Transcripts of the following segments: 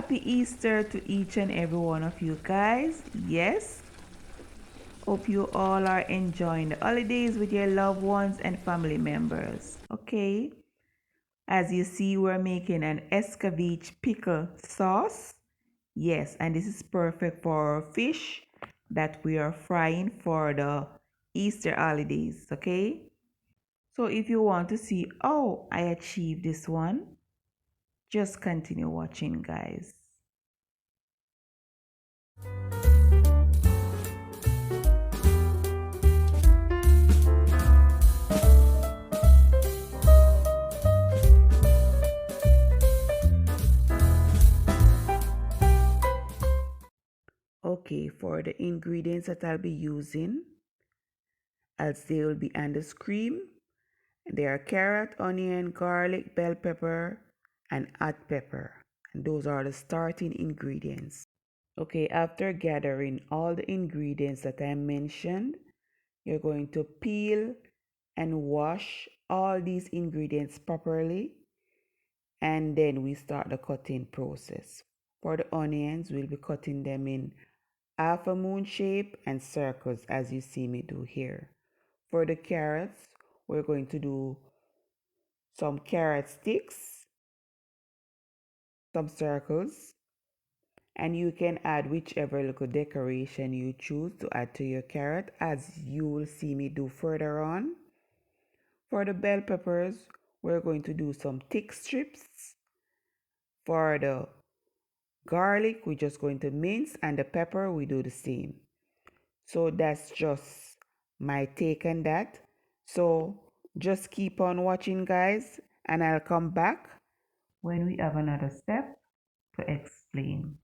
Happy Easter to each and every one of you guys. Yes, hope you all are enjoying the holidays with your loved ones and family members. Okay, as you see, we're making an Escovitch pickle sauce. Yes, and this is perfect for our fish that we are frying for the Easter holidays. Okay, so if you want to see how I achieve this one, just continue watching, guys. Okay, for the ingredients that I'll be using, as they will be on the screen, they are carrot, onion, garlic, bell pepper, and hot pepper. And those are the starting ingredients. Okay, after gathering all the ingredients that I mentioned, you're going to peel and wash all these ingredients properly, and then we start the cutting process. For the onions, we'll be cutting them in half a moon shape and circles as you see me do here. For the carrots, we're going to do some carrot sticks, some circles, and you can add whichever little decoration you choose to add to your carrot as you will see me do further on. For the bell peppers, we're going to do some thick strips. For the garlic, we're just going to mince, and the pepper, we do the same. So that's just my take on that. So just keep on watching, guys, and I'll come back when we have another step to explain.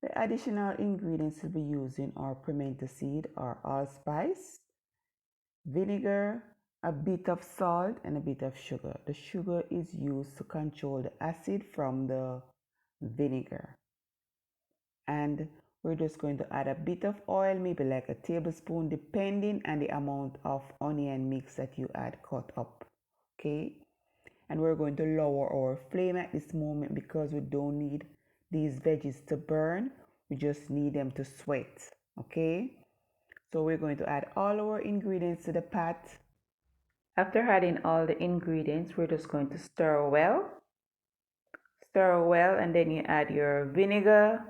The additional ingredients we'll be using are pimento seed or allspice, vinegar, a bit of salt, and a bit of sugar. The sugar is used to control the acid from the vinegar. And we're just going to add a bit of oil, maybe like a tablespoon, depending on the amount of onion mix that you add cut up. Okay, and we're going to lower our flame at this moment because we don't need these veggies to burn. We just need them to sweat. Okay, So we're going to add all our ingredients to the pot. After adding all the ingredients, we're just going to stir well. Stir well, and then you add your vinegar,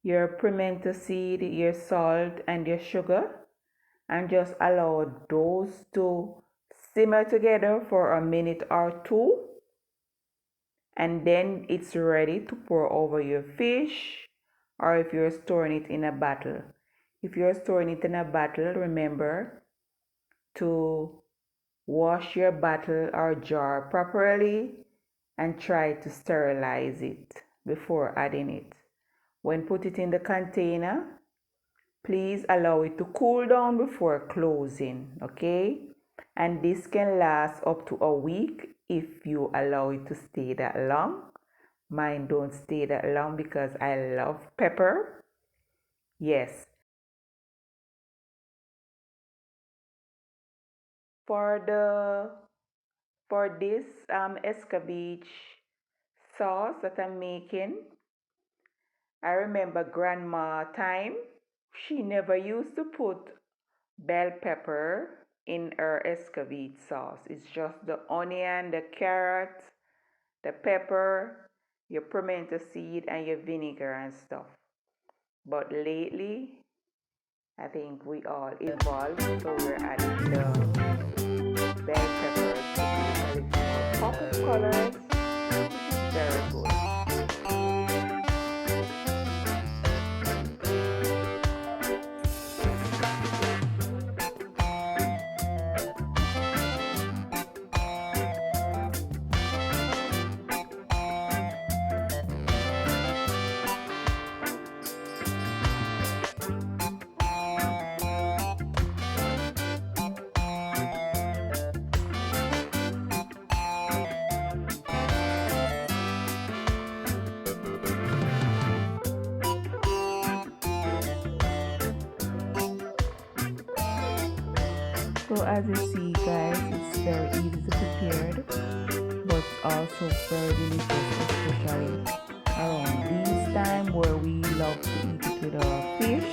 your pimento seed, your salt, and your sugar, and just allow those to simmer together for a minute or two, and then it's ready to pour over your fish, or if you're storing it in a bottle. If you're storing it in a bottle, remember to wash your bottle or jar properly and try to sterilize it before adding it. When put it in the container, please allow it to cool down before closing, okay? And this can last up to a week if you allow it to stay that long. Mine don't stay that long because I love pepper. Yes. For this Escovitch sauce that I'm making, I remember grandma time. She never used to put bell pepper in her Escovitch sauce. It's just the onion, the carrot, the pepper, your pimento seed, and your vinegar and stuff. But lately, I think we all evolved, so we're adding the bell peppers to give a little more pop of colors, which is very good. So as you see guys, it's very easy to prepare, but also very delicious, especially around this time where we love to eat it with our fish.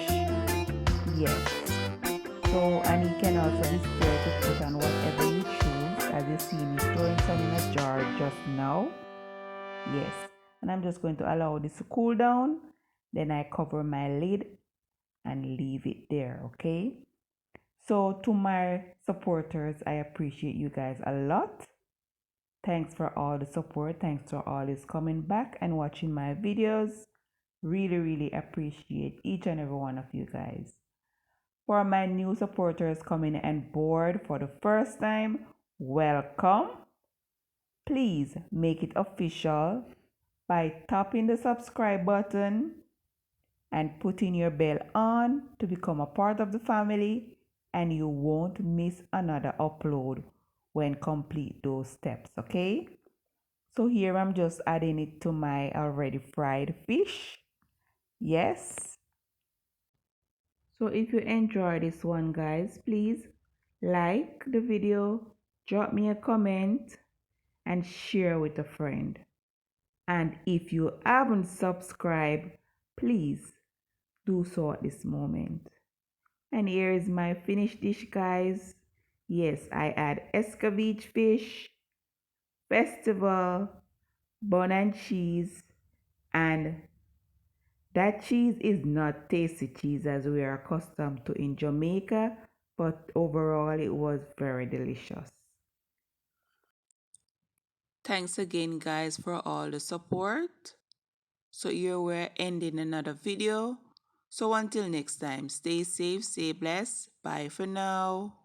Yes. So, and you can also be spared to put on whatever you choose. As you see me throwing some in a jar just now. Yes. And I'm just going to allow this to cool down. Then I cover my lid and leave it there, okay? So to my supporters, I appreciate you guys a lot. Thanks for all the support. Thanks for all this coming back and watching my videos. Really appreciate each and every one of you guys. For my new supporters coming on board for the first time, welcome. Please make it official by tapping the subscribe button and putting your bell on to become a part of the family, and you won't miss another upload when complete those steps, okay? So here I'm just adding it to my already fried fish. Yes. So if you enjoy this one guys, please like the video, drop me a comment, and share with a friend. And if you haven't subscribed, please do so at this moment. And here is my finished dish guys. Yes, I add Escovitch fish, festival, bun and cheese, and that cheese is not tasty cheese as we are accustomed to in Jamaica, but overall it was very delicious. Thanks again guys for all the support. So here we're ending another video. So until next time, stay safe, stay blessed. Bye for now.